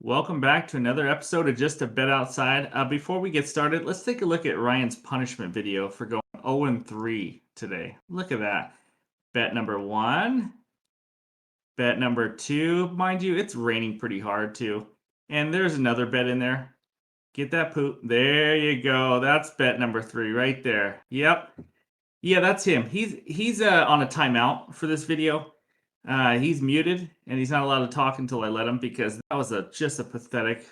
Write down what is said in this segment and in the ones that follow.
Welcome back to another episode of Just a Bet Outside. Before we get started, let's take a look at Ryan's punishment video for going 0-3 today. Look at that. Bet number one, bet number two. Mind you, it's raining pretty hard too. And there's another bet in there. Get that poop. There you go. That's bet number three right there. Yep. Yeah, that's him. He's on a timeout for this video. He's muted and he's not allowed to talk until I let him because that was just a pathetic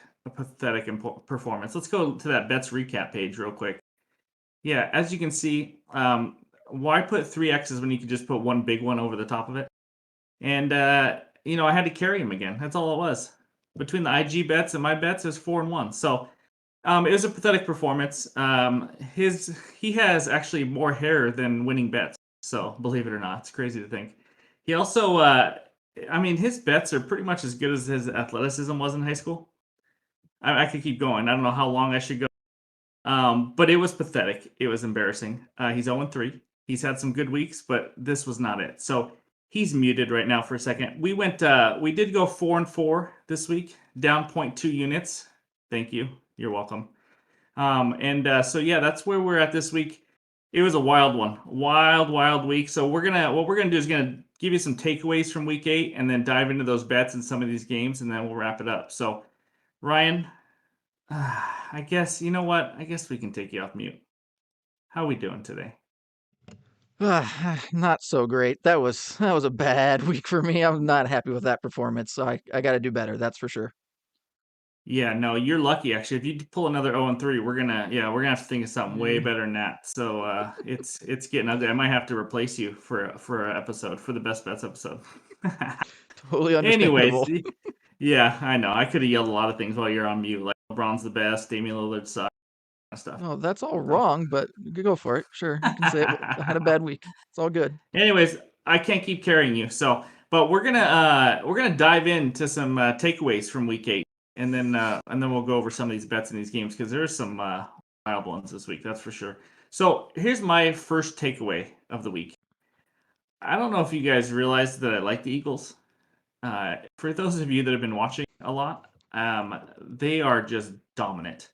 performance. Let's go to that bets recap page real quick. Yeah, as you can see, why put three X's when you could just put one big one over the top of it? And I had to carry him again. That's all it was. Between the IG bets and my bets, there's 4-1. So it was a pathetic performance. He has actually more hair than winning bets. So believe it or not, it's crazy to think. He also, his bets are pretty much as good as his athleticism was in high school. I could keep going. I don't know how long I should go. But it was pathetic. It was embarrassing. He's 0-3. He's had some good weeks, but this was not it. So he's muted right now for a second. We did go 4-4 this week, down 0.2 units. Thank you. You're welcome. So yeah, that's where we're at this week. It was a wild one, wild week. So what we're gonna do is gonna give you some takeaways from week 8, and then dive into those bets in some of these games, and then we'll wrap it up. So, Ryan, I guess you know what? I guess we can take you off mute. How are we doing today? Not so great. That was a bad week for me. I'm not happy with that performance, so I got to do better. That's for sure. Yeah, no, you're lucky actually. If you pull another 0-3, we're gonna have to think of something way Mm, better than that. So it's getting ugly. I might have to replace you for an episode for the best bets episode. Totally Anyways, understandable. yeah, I know. I could have yelled a lot of things while you're on mute, like LeBron's the best, Damian Lillard sucks, kind of stuff. No, that's all So, wrong, but you could go for it. Sure, you can say it. I had a bad week. It's all good. anyways, I can't keep carrying you. So, but we're gonna dive into some takeaways from week 8, and then we'll go over some of these bets in these games because there's some wild ones this week. That's for sure. So here's my first takeaway of the week. I don't know if you guys realized that I like the Eagles. For those of you that have been watching a lot, they are just dominant.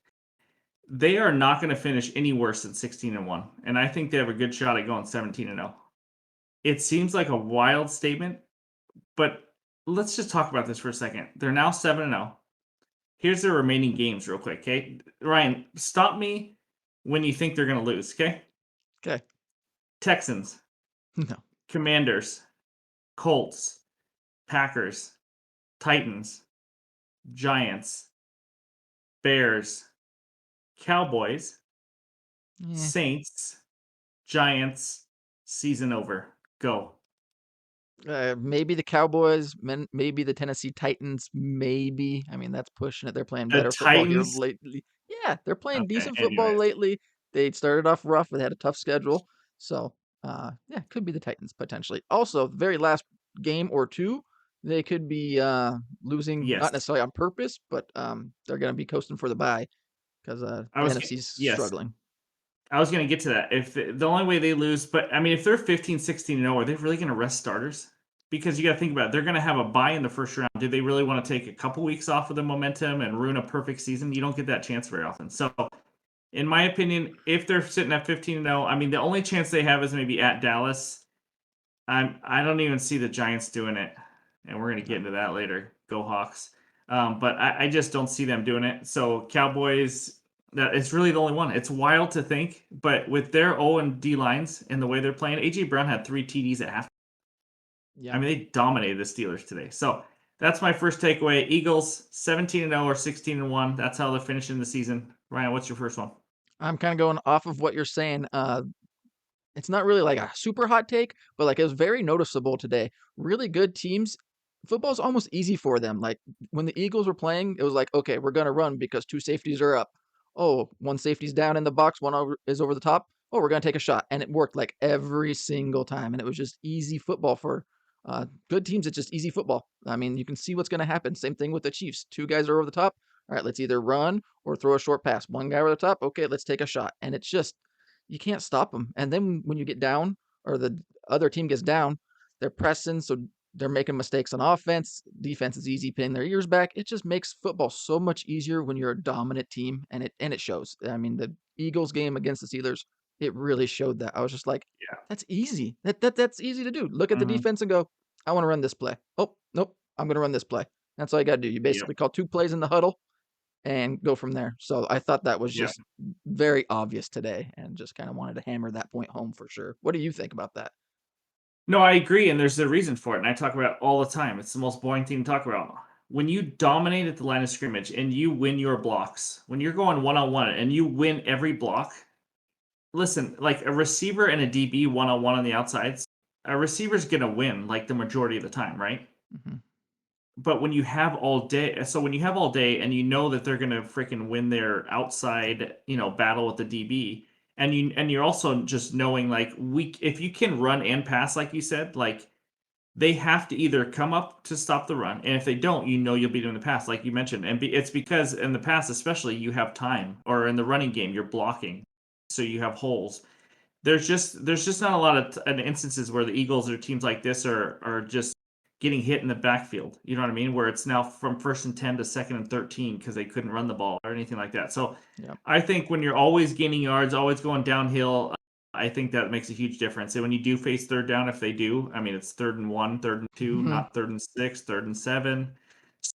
They are not going to finish any worse than 16-1, and I think they have a good shot at going 17-0. It seems like a wild statement, but let's just talk about this for a second. They're now 7-0. Here's their remaining games, real quick. Okay, Ryan, stop me when you think they're going to lose. Okay, Okay. Texans, No. Commanders, Colts, Packers, Titans, Giants, Bears, Cowboys, Yeah. Saints, Giants, season over. Go. Maybe the Cowboys, maybe the Tennessee Titans, maybe. I mean, that's pushing it. They're playing The better football here Titans. lately. Yeah, they're playing Okay. decent football Anyways, lately. They started off rough. They had a tough schedule. So, yeah, could be the Titans potentially. Also, the very last game or two, they could be losing, not yes. necessarily on purpose, but they're going to be coasting for the bye because I the was NFC's yes. struggling. I was going to get to that. If the only way they lose, but I mean, if they're 15, 16-0, are they really going to rest starters? Because you got to think about it. They're going to have a bye in the first round. Do they really want to take a couple weeks off of the momentum and ruin a perfect season? You don't get that chance very often. So, in my opinion, if they're sitting at 15-0, I mean, the only chance they have is maybe at Dallas. I don't even see the Giants doing it, and we're going to get No. into that later. Go Hawks! But I just don't see them doing it. So Cowboys, that it's really the only one. It's wild to think, but with their O and D lines and the way they're playing, AJ Brown had 3 TDs at half. I Yeah. mean, they dominated the Steelers today. So that's my first takeaway. Eagles 17-0 or 16-1. That's how they're finishing the season. Ryan, what's your first one? I'm kind of going off of what you're saying. It's not really like a super hot take, but like it was very noticeable today. Really good teams. Football's almost easy for them. Like when the Eagles were playing, it was like, okay, we're gonna run because two safeties are up. Oh, one safety's down in the box, is over the top. Oh, we're gonna take a shot, and it worked like every single time, and it was just easy football for good teams. It's just easy football. I mean, you can see what's gonna happen. Same thing with the Chiefs. Two guys are over the top. All right, let's either run or throw a short pass. One guy over the top. Okay, let's take a shot, and it's just you can't stop them. And then when you get down or the other team gets down, they're pressing. So they're making mistakes on offense. Defense is easy pinning their ears back. It just makes football so much easier when you're a dominant team, and it shows. I mean, the Eagles game against the Steelers, it really showed that. I was just like, Yeah. that's easy. That's easy to do. Look at the Mhm. defense and go, I want to run this play. Oh, nope, I'm going to run this play. That's all you got to do. You Yep. basically call 2 plays in the huddle and go from there. So I thought that was Yep. just very obvious today, and just kind of wanted to hammer that point home for sure. What do you think about that? No, I agree, and there's a reason for it, and I talk about it all the time. It's the most boring thing to talk about. When you dominate at the line of scrimmage and you win your blocks, when you're going one-on-one and you win every block, listen, like a receiver and a DB one-on-one on the outsides, a receiver's gonna win like the majority of the time, right? Mhm. But when you have all day, so when you have all day and you know that they're gonna freaking win their outside, battle with the DB, and you're also just knowing like if you can run and pass, like you said, like they have to either come up to stop the run, and if they don't, you'll be doing the pass, like you mentioned, and it's because in the pass, especially, you have time, or in the running game, you're blocking, so you have holes. There's just not a lot of instances where the Eagles or teams like this are just getting hit in the backfield. You know what I mean? Where it's now from 1st and 10 to 2nd and 13 because they couldn't run the ball or anything like that. So Yeah. I think when you're always gaining yards, always going downhill, I think that makes a huge difference. And when you do face third down, if they do, I mean it's 3rd and 1, 3rd and 2, Mhm. not 3rd and 6, 3rd and 7.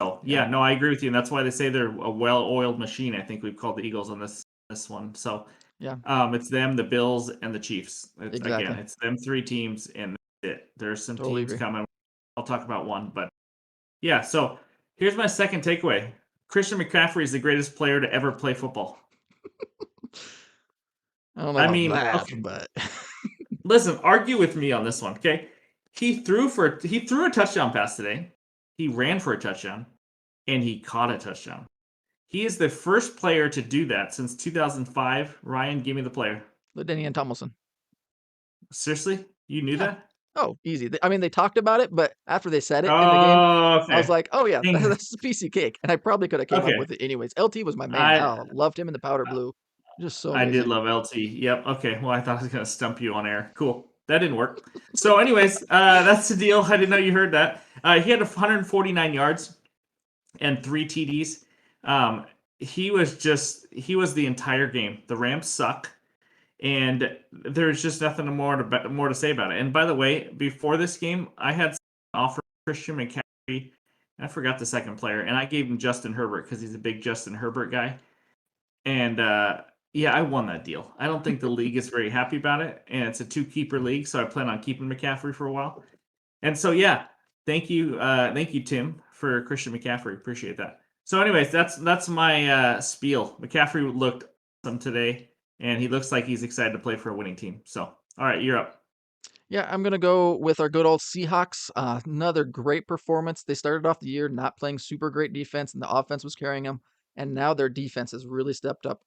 So Yeah. yeah, no, I agree with you, and that's why they say they're a well-oiled machine. I think we've called the Eagles on this one. So Yeah. it's them, the Bills, and the Chiefs. Again, Exactly. it's them 3 teams, and that's it. There's some Totally teams agree. coming. I'll talk about one, but yeah. So here's my second takeaway: Christian McCaffrey is the greatest player to ever play football. I don't know I about mean, that, okay, but listen, argue with me on this one, okay? He threw a touchdown pass today. He ran for a touchdown, and he caught a touchdown. He is the first player to do that since 2005. Ryan, give me the player. LaDainian Tomlinson. Seriously, you knew Yeah. that? Oh, easy. I mean, they talked about it, but after they said it in the game, Oh, I was okay. like, "Oh yeah, Dang it. that's a piece of cake." And I probably could have came up Okay. with it anyways. LT was my man. I I loved him in the powder blue. Just so I did amazing. love LT. Yep. Okay. Well, I thought I was gonna stump you on air. Cool. That didn't work. So, anyways, that's the deal. I didn't know you heard that. He had 149 yards and 3 TDs. He was the entire game. The Rams suck, and there's just nothing more to say about it. And by the way, before this game, I had offered Christian McCaffrey. I forgot the second player, and I gave him Justin Herbert because he's a big Justin Herbert guy. And yeah, I won that deal. I don't think the league is very happy about it, and it's a 2 keeper league, so I plan on keeping McCaffrey for a while. And so yeah, thank you, Tim, for Christian McCaffrey. Appreciate that. So, anyways, that's my spiel. McCaffrey looked awesome today, and he looks like he's excited to play for a winning team. So, all right, you're up. Yeah, I'm gonna go with our good old Seahawks. Another great performance. They started off the year not playing super great defense, and the offense was carrying them. And now their defense has really stepped up,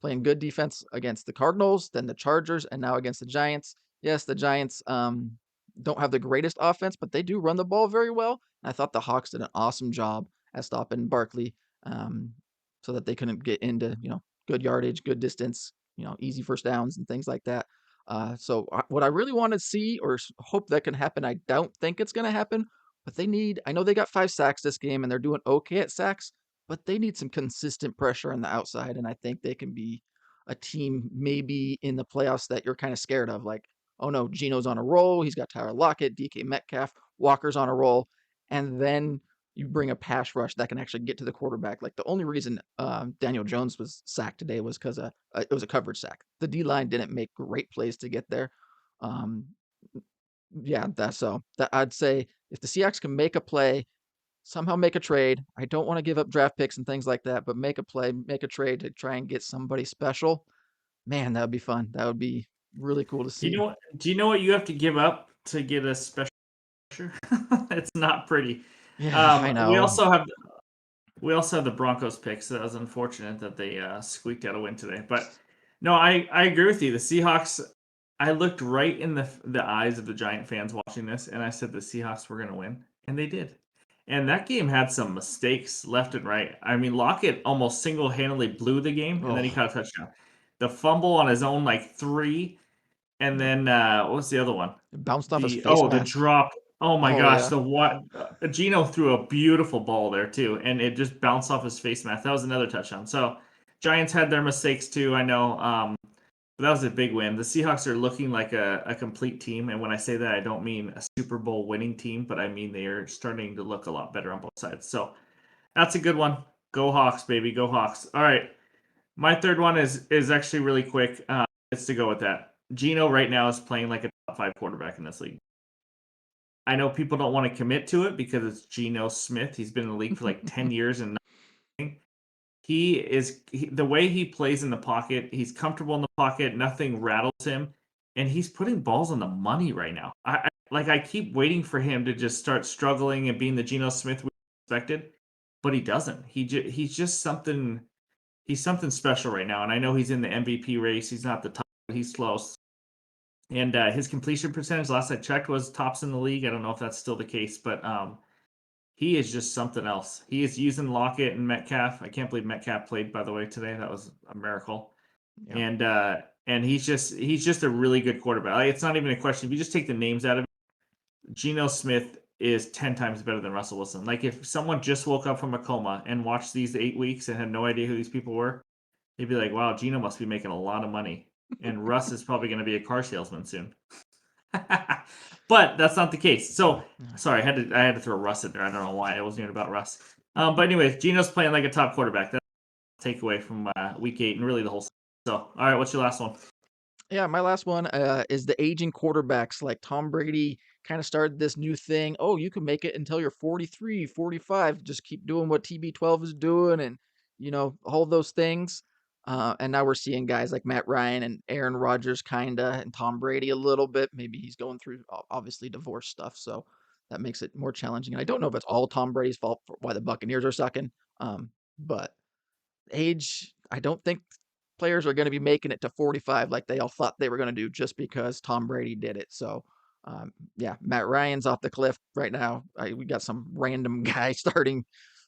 playing good defense against the Cardinals, then the Chargers, and now against the Giants. Yes, the Giants don't have the greatest offense, but they do run the ball very well. And I thought the Hawks did an awesome job at stopping Barkley, um, so that they couldn't get into good yardage, good distance, easy first downs and things like that. What I really want to see or hope that can happen, I don't think it's going to happen, but I know they got 5 sacks this game and they're doing okay at sacks, but they need some consistent pressure on the outside. And I think they can be a team maybe in the playoffs that you're kind of scared of. Like, oh no, Geno's on a roll. He's got Tyler Lockett, DK Metcalf, Walker's on a roll. And then you bring a pass rush that can actually get to the quarterback. Like the only reason Daniel Jones was sacked today was because it was a coverage sack. The D line didn't make great plays to get there. Um, yeah, that I'd say if the Seahawks can make a play, somehow make a trade. I don't want to give up draft picks and things like that, but make a play, make a trade to try and get somebody special. Man, that would be fun. That would be really cool to Do you see. know what? Do you know what you have to give up to get a special? It's not pretty. Yeah, I Um, we know. also have We also have the Broncos pick, so that was unfortunate that they squeaked out a win today. But no, I agree with you. The Seahawks. I looked right in the eyes of the Giant fans watching this, and I said the Seahawks were going to win, and they did. And that game had some mistakes left and right. I mean, Lockett almost single-handedly blew the game, and then he Oh, caught a touchdown. The fumble on his own like 3, and yep. then what was the other one? It bounced off his The face oh, the mask. drop. Oh my Oh gosh, yeah. the what Geno threw a beautiful ball there too, and it just bounced off his face mask. That was another touchdown. So Giants had their mistakes too, I know. But that was a big win. The Seahawks are looking like a complete team, and when I say that, I don't mean a Super Bowl winning team, but I mean they are starting to look a lot better on both sides. So that's a good one. Go Hawks, baby, go Hawks. All right, my third one is actually really quick. It's to go with that. Geno right now is playing like a top five quarterback in this league. I know people don't want to commit to it because it's Geno Smith. He's been in the league for like 10 years and nothing. The way he plays in the pocket, he's comfortable in the pocket, nothing rattles him, and he's putting balls on the money right now. I keep waiting for him to just start struggling and being the Geno Smith we expected, but he doesn't. He's something special right now, and I know he's in the MVP race. He's not the top, but he's close. And his completion percentage, last I checked, was tops in the league. I don't know if that's still the case, but he is just something else. He is using Lockett and Metcalf. I can't believe Metcalf played, by the way, today. That was a miracle. Yeah. And he's just a really good quarterback. Like, it's not even a question. If you just take the names out of it, Geno Smith is 10 times better than Russell Wilson. Like if someone just woke up from a coma and watched these 8 weeks and had no idea who these people were, they'd be like, "Wow, Geno must be making a lot of money." And Russ is probably going to be a car salesman soon. But that's not the case. So Yeah. sorry, I had to throw Russ in there. I don't know why. I wasn't even about Russ. But anyways, Geno's playing like a top quarterback. That's a takeaway from week 8 and really the whole season. So all right, what's your last one? Yeah, my last one is the aging quarterbacks. Like Tom Brady kind of started this new thing. Oh, you can make it until you're 43, 45. Just keep doing what TB12 is doing and, all those things. And now we're seeing guys like Matt Ryan and Aaron Rodgers kind of, and Tom Brady a little bit. Maybe he's going through, obviously, divorce stuff. So that makes it more challenging. And I don't know if it's all Tom Brady's fault for why the Buccaneers are sucking. But age, I don't think players are going to be making it to 45 like they all thought they were going to do just because Tom Brady did it. So, yeah, Matt Ryan's off the cliff right now. We got some random guy starting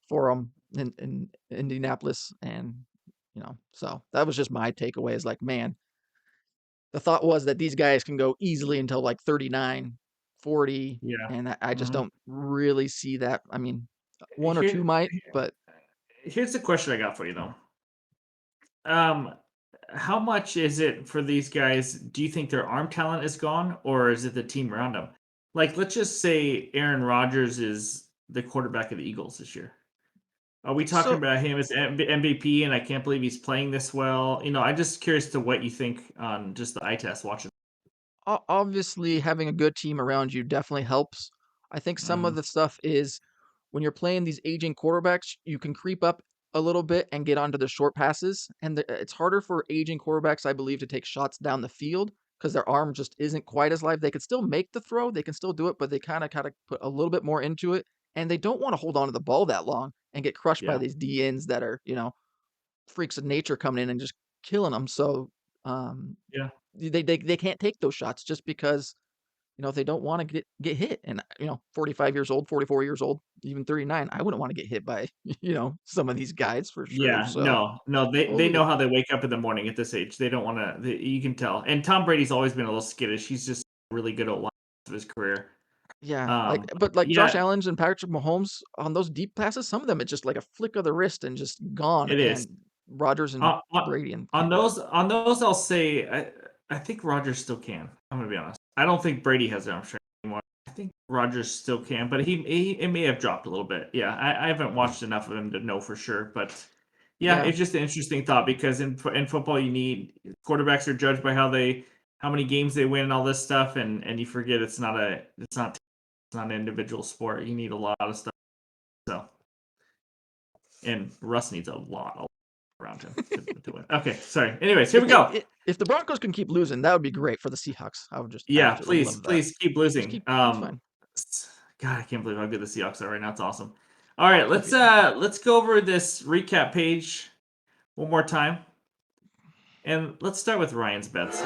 for him in Indianapolis. And, so that was just my takeaway is like, man, the thought was that these guys can go easily until like 39, 40. Yeah. And I just hmm don't really see that. I mean, one or two Here, might, but here's the question I got for you though. Um, how much is it for these guys? Do you think their arm talent is gone, or is it the team around them? Like, let's just say Aaron Rodgers is the quarterback of the Eagles this year. Are we talking so about him as MVP? And I can't believe he's playing this well. I'm just curious to what you think on just the eye test watching. obviously having a good team around you definitely helps. I think some of hmm the stuff is when you're playing these aging quarterbacks, you can creep up a little bit and get onto the short passes. And it's harder for aging quarterbacks, I believe, to take shots down the field because their arm just isn't quite as live. They can still make the throw, they can still do it, but they kind of put a little bit more into it. And they don't want to hold on to the ball that long and get crushed by Yeah. these DNs that are, freaks of nature coming in and just killing them. So um, Yeah. they can't take those shots just because they don't want to get hit. And 45 years old, 44 years old, even 39, I wouldn't want to get hit by some of these guys for sure. Yeah. So No. They totally, know how they wake up in the morning at this age. They don't want to. You can tell. And Tom Brady's always been a little skittish. He's just really good at one of his career. yeah, but like Josh Yeah, Allen's and Patrick Mahomes on those deep passes, some of them it's just like a flick of the wrist and just gone. it is. And Rodgers and Uh, uh, Brady and on can't do it. those, I'll say I think Rogers still can. I'm gonna be honest. I don't think Brady has arm strength anymore. I think Rogers still can, but he it may have dropped a little bit. Yeah, I haven't watched enough of him to know for sure, but yeah, Yeah, it's just an interesting thought because in football you need quarterbacks are judged by how many games they win and all this stuff, and you forget it's not an individual sport. You need a lot of stuff. So and Russ needs a lot around him to win. Okay, sorry. Anyways, here we go. if the Broncos can keep losing, that would be great for the Seahawks. I would just Yeah, absolutely please, love that. please keep Just losing. keep, it's fine. God, I can't believe how good the Seahawks are right now. It's awesome. All right, Should let's be enough. let's go over this recap page one more time, and let's start with Ryan's bets.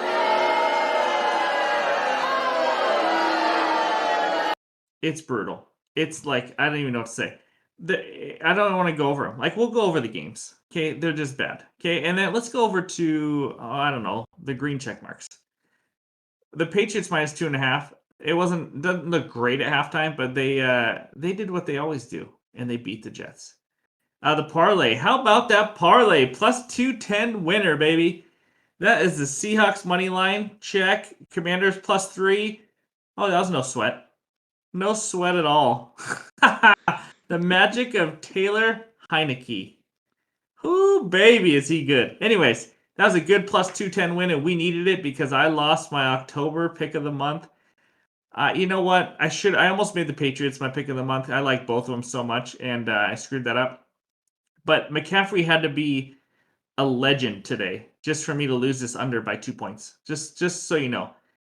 It's brutal. It's like I don't even know what to say. I don't want to go over them. Like we'll go over the games. Okay, they're just bad. Okay, and then let's go over to I don't know the green check marks. The Patriots minus 2.5. It doesn't look great at halftime, but they did what they always do, and they beat the Jets. The parlay. How about that parlay? Plus 210 winner, baby. That is the Seahawks money line. Check. Commanders plus 3. Oh, that was no sweat. No sweat at all. The magic of Taylor Heineke. Ooh, baby, is he good. Anyways, that was a good plus 210 win, and we needed it because I lost my October pick of the month. You know what? I almost made the Patriots my pick of the month. I like both of them so much, and I screwed that up. But McCaffrey had to be a legend today just for me to lose this under by 2 points. Just so you know.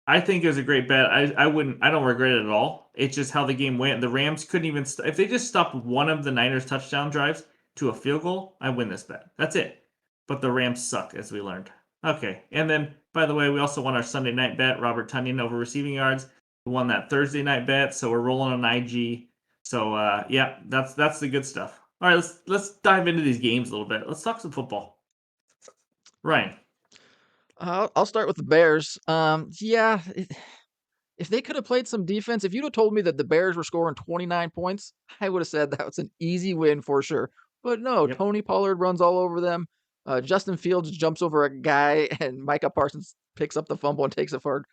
I think it was a great bet. I don't regret it at all. It's just how the game went. The Rams couldn't even if they just stopped one of the Niners touchdown drives to a field goal, I win this bet. That's it. But the Rams suck, as we learned. Okay. And then, by the way, we also won our Sunday night bet, Robert Tunyon over receiving yards. We won that Thursday night bet, so we're rolling on IG. So yeah, that's the good stuff. All right, let's dive into these games a little bit. Let's talk some football. Ryan. I'll start with the Bears. Yeah, if they could have played some defense, if you'd have told me that the Bears were scoring 29 points, I would have said that was an easy win for sure. But no, Yep. Tony Pollard runs all over them. Justin Fields jumps over a guy, and Micah Parsons picks up the fumble and takes it for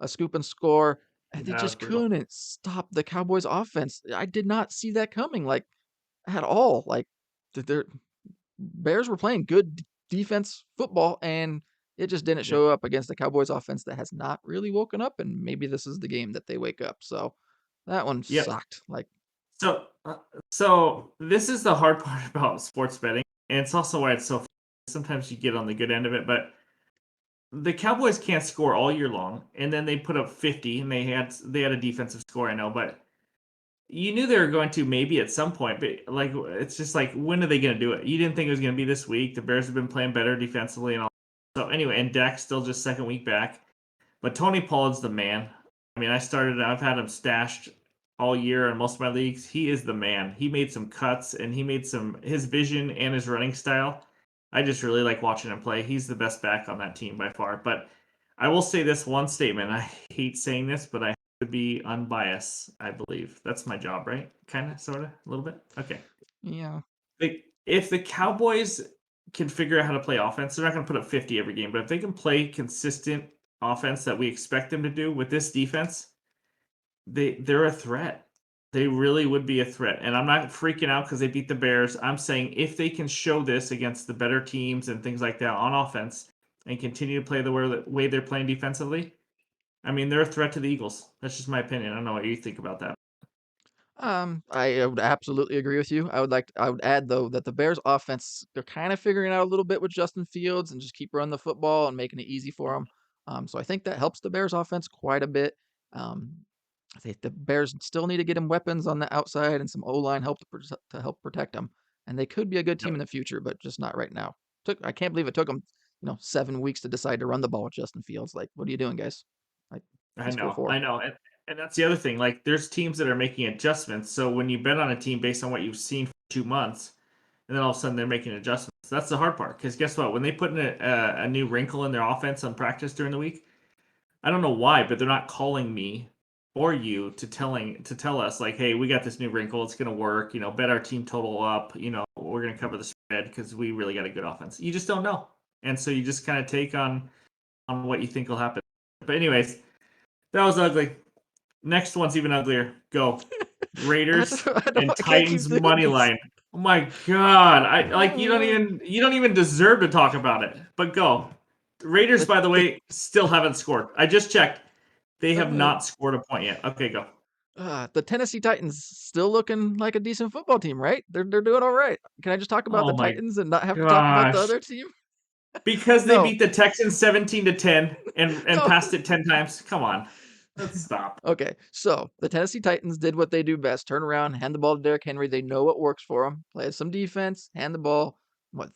a scoop and score. And they That was just brutal. couldn't stop the Cowboys' offense. I did not see that coming, like at all. Like their Bears were playing good defense football, and it just didn't Yep. show up against the Cowboys offense that has not really woken up, and maybe this is the game that they wake up. So that one Yep. sucked. Like, So so this is the hard part about sports betting, and it's also why it's so. Sometimes you get on the good end of it, but the Cowboys can't score all year long, and then they put up 50, and they had a defensive score, I know, but you knew they were going to maybe at some point, but like it's just like when are they going to do it? You didn't think it was going to be this week. The Bears have been playing better defensively and all. So anyway, and Dak's still just second week back, but Tony Pollard's the man. I mean, I've had him stashed all year in most of my leagues. He is the man. He made some cuts and he made his vision and his running style. I just really like watching him play. He's the best back on that team by far. But I will say this one statement. I hate saying this, but I to be unbiased, I believe. That's my job, right? Kind of, sort of, a little bit. Okay. yeah, If the Cowboys can figure out how to play offense, they're not going to put up 50 every game, but if they can play consistent offense that we expect them to do with this defense, they're a threat. They really would be a threat. And I'm not freaking out because they beat the Bears. I'm saying if they can show this against the better teams and things like that on offense and continue to play the way they're playing defensively, I mean, they're a threat to the Eagles. That's just my opinion. I don't know what you think about that. I would absolutely agree with you. I would add though that the Bears offense, they're kind of figuring out a little bit with Justin Fields and just keep running the football and making it easy for them. So I think that helps the Bears offense quite a bit. Um, I think the Bears still need to get him weapons on the outside and some O-line help to help protect them. And they could be a good team Yep. in the future, but just not right now. I can't believe it took them, 7 weeks to decide to run the ball with Justin Fields. Like, what are you doing, guys? Like, I he's know, 4-4. I know, and that's the other thing. Like, there's teams that are making adjustments. So when you bet on a team based on what you've seen for 2 months, and then all of a sudden they're making adjustments, that's the hard part. Because guess what? When they put in a new wrinkle in their offense on practice during the week, I don't know why, but they're not calling me or you to tell us like, hey, we got this new wrinkle. It's gonna work. Bet our team total up. We're gonna cover the spread because we really got a good offense. You just don't know, and so you just kind of take on what you think will happen. But anyways, that was ugly. Next one's even uglier. Go. Raiders and I can't keep Titans doing money this. line. Oh my god. I like Uh, you don't even deserve to talk about it. But go. The Raiders, the by the the way, still haven't scored. I just checked. They have uh, not scored a point yet. Okay, go. the Tennessee Titans still looking like a decent football team, right? They're doing all right. Can I just talk about Oh the my Titans and not have to talk about the gosh. other team? Because they No, beat the Texans 17-10 and no. passed it 10 times. Come on. Let's stop. Okay, so the Tennessee Titans did what they do best: turn around, hand the ball to Derrick Henry. They know what works for them. Play some defense, hand the ball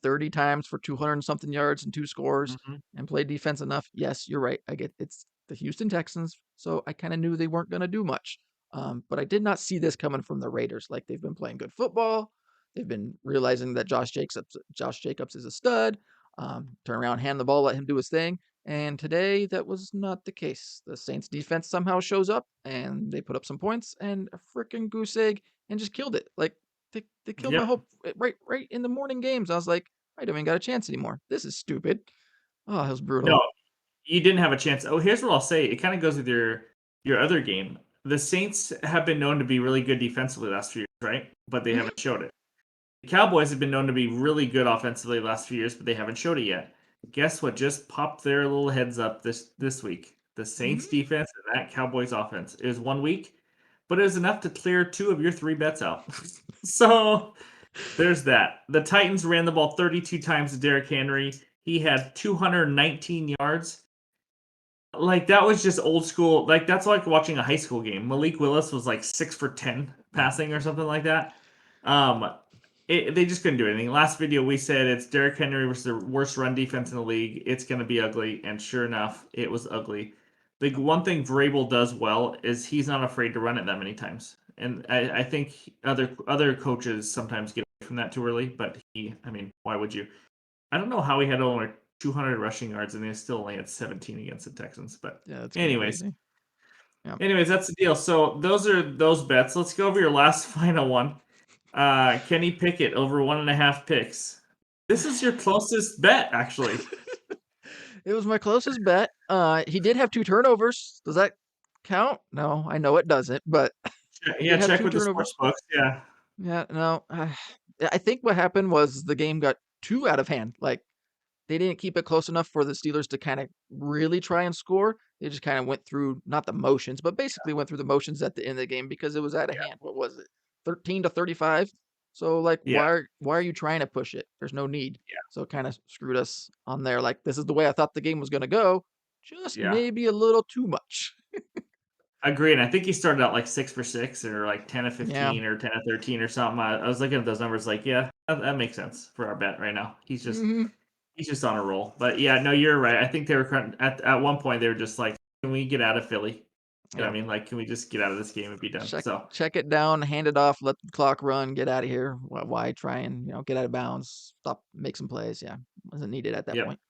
30 times for 200 and something yards and 2 scores, Mhm. and play defense enough. Yes, you're right. I get it's the Houston Texans, so I kind of knew they weren't going to do much. But I did not see this coming from the Raiders. Like, they've been playing good football. They've been realizing that Josh Jacobs is a stud. Turn around, hand the ball, let him do his thing. And today, that was not the case. The Saints defense somehow shows up and they put up some points and a freaking goose egg and just killed it. Like they killed my Yep. hope right in the morning games. I was like, I don't even got a chance anymore. This is stupid. Oh, it was No, brutal. you didn't have a chance. Oh, here's what I'll say. It kind of goes with your other game. The Saints have been known to be really good defensively the last few years, right? But they Mhm. haven't showed it. The Cowboys have been known to be really good offensively the last few years, but they haven't showed it yet. Guess what? Just popped their little heads up this week. The Saints Mhm. defense and that Cowboys offense. It was 1 week, but it was enough to clear 2 of your 3 bets out. So there's that. The Titans ran the ball 32 times to Derrick Henry. He had 219 yards. Like that was just old school. Like that's like watching a high school game. Malik Willis was like 6 for 10 passing or something like that. Um, they just couldn't do anything. Last video we said it's Derrick Henry was the worst run defense in the league. It's going to be ugly, and sure enough, it was ugly. The one thing Vrabel does well is he's not afraid to run it that many times, and I think other coaches sometimes get away from that too early. But I mean, why would you? I don't know how he had only 200 rushing yards and they still only had 17 against the Texans. But Yeah, that's kind of anyways, crazy. Yeah. anyways, that's the deal. So those are those bets. Let's go over your last final one. Kenny Pickett over 1.5 picks. This is your closest bet, actually. It was my closest bet. He did have 2 turnovers. Does that count? No, I know it doesn't, but he Yeah, did have check two with the sports turnovers. books. Yeah, Yeah, no. I think what happened was the game got too out of hand. Like they didn't keep it close enough for the Steelers to kind of really try and score. They just kind of went through not the motions, but basically went through the motions at the end of the game because it was out of yeah, hand. What was it? 13-35. So like yeah, why are you trying to push it? There's no need. yeah, So it kind of screwed us on there. Like this is the way I thought the game was going to go. Just yeah. maybe a little too much. Agree. And I think he started out like 6 for 6 or like 10 of Yeah. 15 or 10 of 13 or something. I was looking at those numbers like, yeah, that makes sense for our bet right now. Hmm. He's just on a roll. But yeah, no, you're right. I think they were at one point they were just like, can we get out of Philly? You know what Yeah. I mean? Like, can we just get out of this game and be done? So Check it down, hand it off, let the clock run, get out of here. Why try and get out of bounds? Stop, make some plays. Yeah, wasn't needed at that yep. point.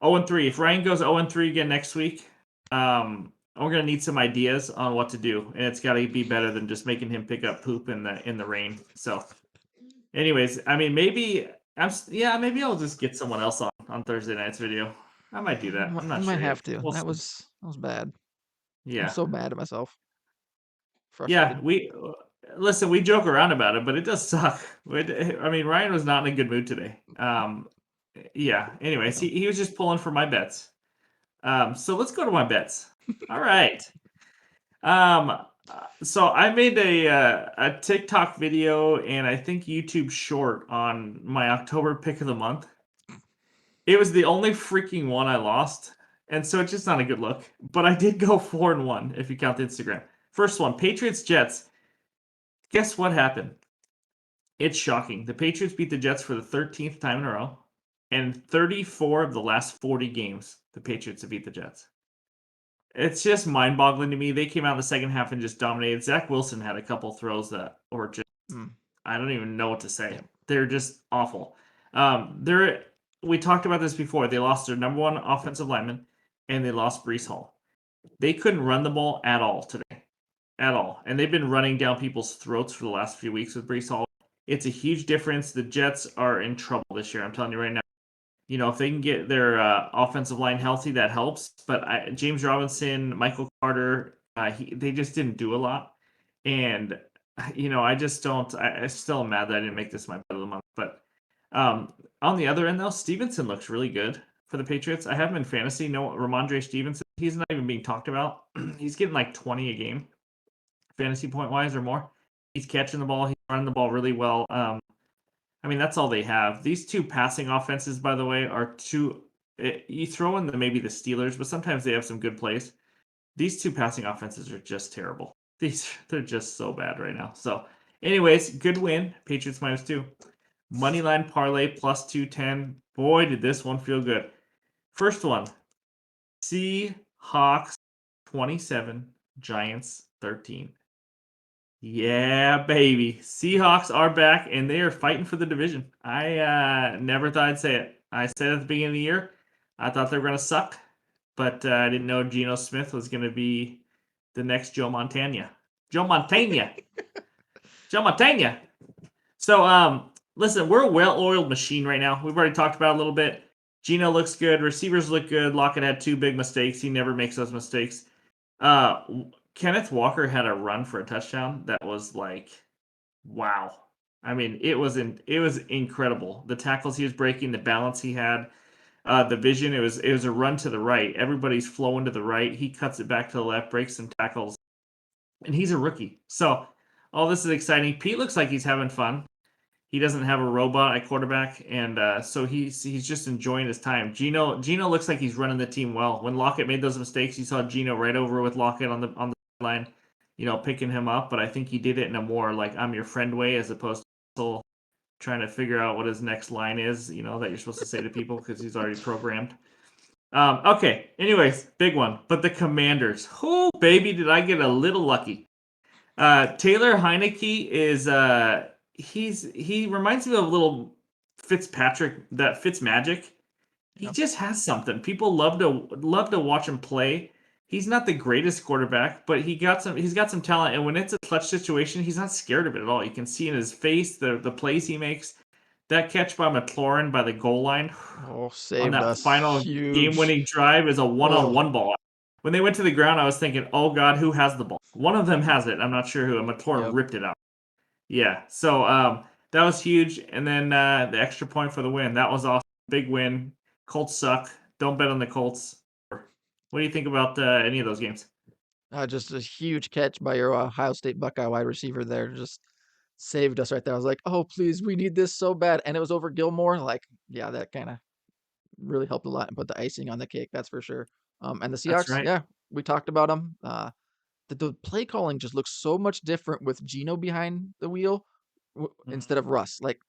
0-3. If Ryan goes 0-3 again next week, we're gonna need some ideas on what to do, and it's got to be better than just making him pick up poop in the rain. So, anyways, I mean, maybe I'll just get someone else on Thursday night's video. I might do that. I'm You not might sure yet. have to. We'll see. That was bad. I'm Yeah. so mad at myself. Yeah, Frustrated. we listen. We joke around about it, but it does suck. I mean, Ryan was not in a good mood today. Yeah. Anyways, Yeah. he was just pulling for my bets. So let's go to my bets. All right. So I made a TikTok video and I think YouTube short on my October pick of the month. It was the only freaking one I lost, and so it's just not a good look. But I did go 4-1 if you count the Instagram. First one, Patriots Jets. Guess what happened? It's shocking. The Patriots beat the Jets for the 13th time in a row, and 34 of the last 40 games, the Patriots have beat the Jets. It's just mind-boggling to me. They came out in the second half and just dominated. Zach Wilson had a couple throws that were just Mm, I don't even know what to say. yeah. They're just awful. They're we talked about this before. They lost their number one offensive lineman, and they lost Brees Hall. They couldn't run the ball at all today, at all. And they've been running down people's throats for the last few weeks with Brees Hall. It's a huge difference. The Jets are in trouble this year. I'm telling you right now. You know, if they can get their offensive line healthy, that helps. But James Robinson, Michael Carter, they just didn't do a lot. And I just don't. I still am mad that I didn't make this my bet of the month. But on the other end, though, Stevenson looks really good for the Patriots. I have him in fantasy. No, Ramondre Stevenson. He's not even being talked about. He's getting like 20 a game, fantasy point wise or more. He's catching the ball. He's running the ball really well. I mean, that's all they have. These two passing offenses, by the way, are two. You throw in maybe the Steelers, but sometimes they have some good plays. These two passing offenses are just terrible. They're just so bad right now. So, anyways, good win. Patriots -2. Moneyline parlay +210. Boy, did this one feel good. First one, Seahawks 27, Giants 13. Yeah, baby. Seahawks are back and they are fighting for the division. I never thought I'd say it. I said at the beginning of the year, I thought they were going to suck. but I didn't know Geno Smith was going to be the next Joe Montana. Joe Montana. Joe Montana. So, listen, we're a well-oiled machine right now. We've already talked about it a little bit. Geno looks good. Receivers look good. Lockett had 2 big mistakes. He never makes those mistakes. Kenneth Walker had a run for a touchdown that was like, wow. I mean, it was incredible. The tackles he was breaking, the balance he had, the vision. It was a run to the right. Everybody's flowing to the right. He cuts it back to the left, breaks some tackles, and he's a rookie. So all this is exciting. Pete looks like he's having fun. He doesn't have a robot at quarterback, and so he's just enjoying his time. Geno looks like he's running the team well. When Lockett made those mistakes, you saw Geno right over with Lockett on the line, picking him up. But I think he did it in a more like I'm your friend way, as opposed to trying to figure out what his next line is. That you're supposed to say to people because he's already programmed. Okay. Anyways, big one. But the Commanders. Oh baby, did I get a little lucky. Taylor Heineke is he reminds me of a little Fitzpatrick, that Fitzmagic. He Yep. just has something. People love to watch him play. He's not the greatest quarterback, but he's got some talent, and when it's a clutch situation, he's not scared of it at all. You can see in his face the plays he makes. That catch by McLaurin by the goal line Oh, on saved that us. final Huge. game-winning drive is a Oh, one-on-one ball. When they went to the ground, I was thinking, "Oh God, who has the ball?" One of them has it. I'm not sure who. And McLaurin yep. ripped it out. Yeah. So that was huge. And then the extra point for the win. That was awesome. Big win. Colts suck. Don't bet on the Colts. What do you think about any of those games? Just a huge catch by your Ohio State Buckeye wide receiver there. Just saved us right there. I was like, oh, please, we need this so bad. And it was over Gilmore. Like, yeah, that kind of really helped a lot and put the icing on the cake. That's for sure. And the That's Seahawks, right. yeah, we talked about them. The play calling just looks so much different with Geno behind the wheel instead of Russ. Like,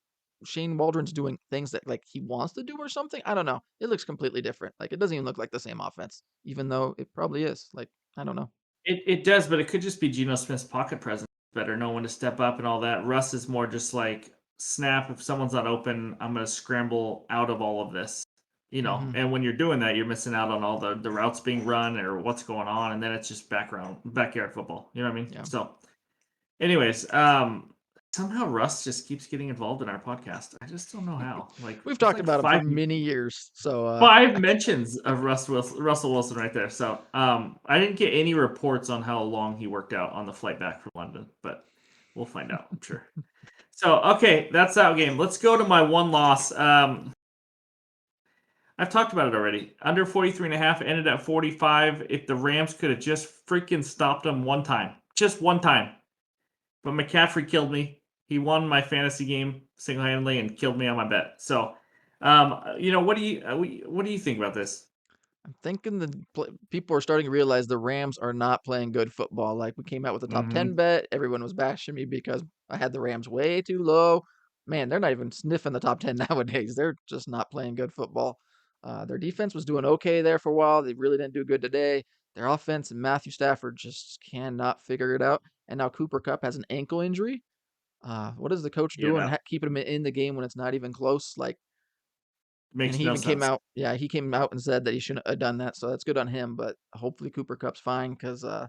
Shane Waldron's doing things that like he wants to do or something. I don't know. It looks completely different. Like it doesn't even look like the same offense, even though it probably is. Like I don't know. It does, but it could just be Geno Smith's pocket presence better, know when to step up and all that. Russ is more just like snap. If someone's not open, I'm going to scramble out of all of this. Hmm. And when you're doing that, you're missing out on all the routes being run or what's going on, and then it's just backyard football. You know what I mean? Yeah, So, anyways, somehow Russ just keeps getting involved in our podcast. I just don't know how. Like we've there's talked like about him for many years. So five mentions of Russell Wilson right there. So I didn't get any reports on how long he worked out on the flight back from London, but we'll find out, I'm sure. So okay, that's that game. Let's go to my one loss. I've talked about it already. Under 43.5, ended at 45. If the Rams could have just freaking stopped them one time. Just one time. But McCaffrey killed me. He won my fantasy game single-handedly and killed me on my bet. So, what do you think about this? I'm thinking people are starting to realize the Rams are not playing good football. Like we came out with a top 10 Mm-hmm. bet. Everyone was bashing me because I had the Rams way too low. Man, they're not even sniffing the top 10 nowadays. They're just not playing good football. Their defense was doing okay there for a while. They really didn't do good today. Their offense and Matthew Stafford just cannot figure it out. And now Cooper Cup has an ankle injury. What is the coach doing? Yeah, Keeping him in the game when it's not even close? Like, and makes he no even came sense. out, yeah, he came out and said that he shouldn't have done that. So that's good on him. But hopefully Cooper Cup's fine because the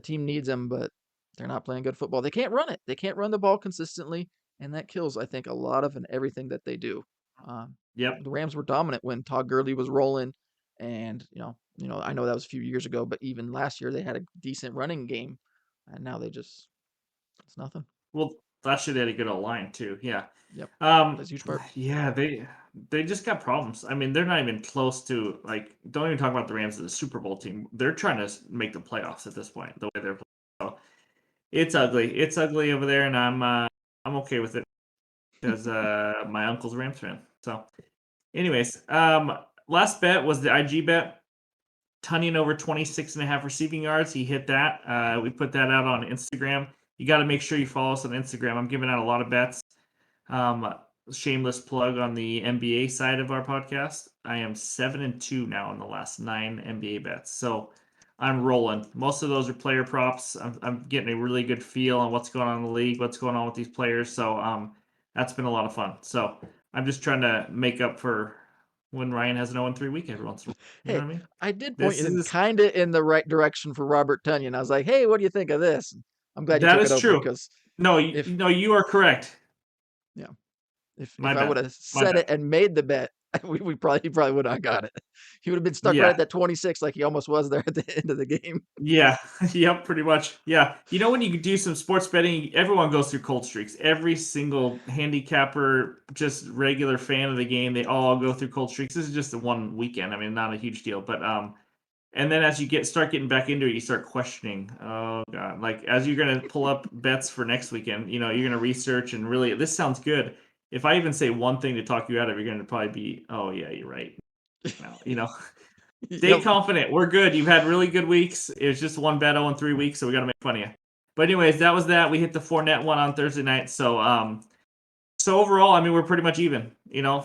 team needs him, but they're not playing good football. They can't run it. They can't run the ball consistently, and that kills, I think, a lot of and everything that they do. Yep. The Rams were dominant when Todd Gurley was rolling, and I know that was a few years ago, but even last year they had a decent running game, and now it's nothing. Well, that should add a good old line too. Yeah. Yep, Um, plays a huge part. yeah, they just got problems. I mean, they're not even close to like. Don't even talk about the Rams as a Super Bowl team. They're trying to make the playoffs at this point. The way they're playing. So it's ugly. It's ugly over there, and I'm okay with it because my uncle's a Rams fan. So, anyways, last bet was the IG bet. Tunyon over 26.5 receiving yards. He hit that. We put that out on Instagram. You got to make sure you follow us on Instagram. I'm giving out a lot of bets. Um, Shameless plug on the NBA side of our podcast. I am 7-2 now in the last 9 NBA bets. So I'm rolling. Most of those are player props. I'm getting a really good feel on what's going on in the league, what's going on with these players. So that's been a lot of fun. So I'm just trying to make up for when Ryan has an 0-3 week every once in a while. You know Hey, what I mean? I did point This you in is kind of in the right direction for Robert Tunyon. I was like, hey, what do you think of this? I'm glad you that took it is over true. because No, if no, you are correct. yeah, My if I would bad. have My said it bad. and made the bet, he probably would have got it. He would have been stuck right Yeah. at that 26 like he almost was there at the end of the game. Yeah. Yep, pretty much. Yeah. You know when you do some sports betting, everyone goes through cold streaks. Every single handicapper, just regular fan of the game, they all go through cold streaks. This is just the one weekend. I mean, not a huge deal, but and then as you start getting back into it, you start questioning. Oh god! Like as you're gonna pull up bets for next weekend, you know you're gonna research and really this sounds good. If I even say one thing to talk you out of, you're gonna probably be, oh yeah, you're right. Now, stay Yep. confident. We're good. You've had really good weeks. It was just one bet 0-3 weeks, so we got to make fun of you. But anyways, that was that. We hit the Fournette one on Thursday night. So overall, I mean, we're pretty much even.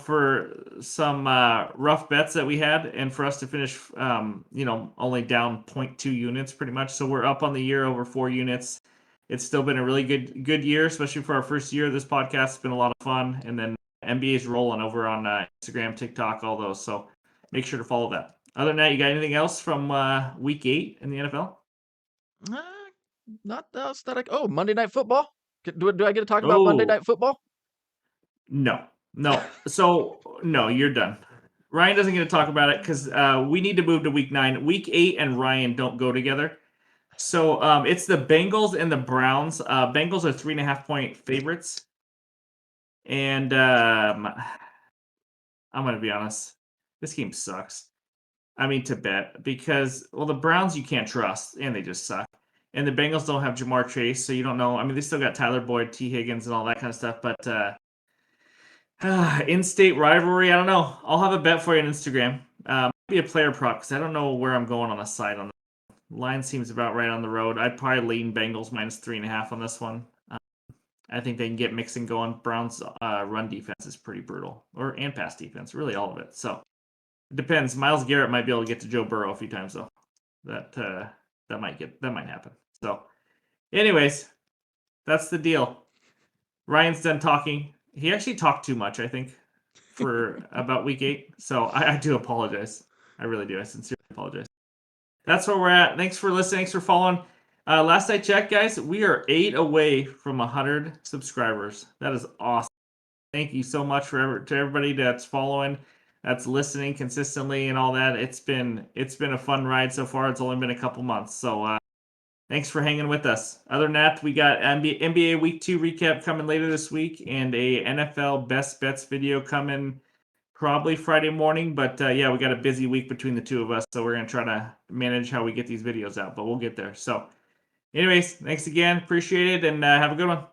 For some rough bets that we had, and for us to finish, only down zero point 0.2 units, pretty much. So we're up on the year over 4 units. It's still been a really good year, especially for our first year. This podcast has been a lot of fun, and then NBA's rolling over on Instagram, TikTok, all those. So make sure to follow that. Other than that, you got anything else from week 8 in the NFL? Uh, not else that oh, Monday Night Football. Do I get to talk about Monday Oh, Night Football? no, no. So no, you're done. Ryan doesn't get to talk about it because we need to move to week 9. Week 8 and Ryan don't go together. So it's the Bengals and the Browns. Bengals are 3.5-point favorites, and I'm gonna be honest, this game sucks. I mean to bet because the Browns you can't trust and they just suck, and the Bengals don't have Jamar Chase, so you don't know. I mean they still got Tyler Boyd, T Higgins, and all that kind of stuff, but in-state rivalry. I don't know. I'll have a bet for you on Instagram. Be a player prop because I don't know where I'm going on a side on that. Line seems about right on the road. I'd probably lean Bengals -3.5 on this one. I think they can get mixing going. Browns' run defense is pretty brutal, and pass defense, really all of it. So it depends. Myles Garrett might be able to get to Joe Burrow a few times though. That might happen. So, anyways, that's the deal. Ryan's done talking. He actually talked too much, I think, for about week 8. So I do apologize. I really do. I sincerely apologize. That's where we're at. Thanks for listening. Thanks for following. Last I checked, guys, we are 8 away from 100 subscribers. That is awesome. Thank you so much to everybody that's following, that's listening consistently, and all that. It's been a fun ride so far. It's only been a couple months, so thanks for hanging with us. Other than that, we got NBA Week 2 recap coming later this week, and a NFL Best Bets video coming probably Friday morning. But yeah, we got a busy week between the two of us, so we're gonna try to manage how we get these videos out. But we'll get there. So, anyways, thanks again. Appreciate it, and have a good one.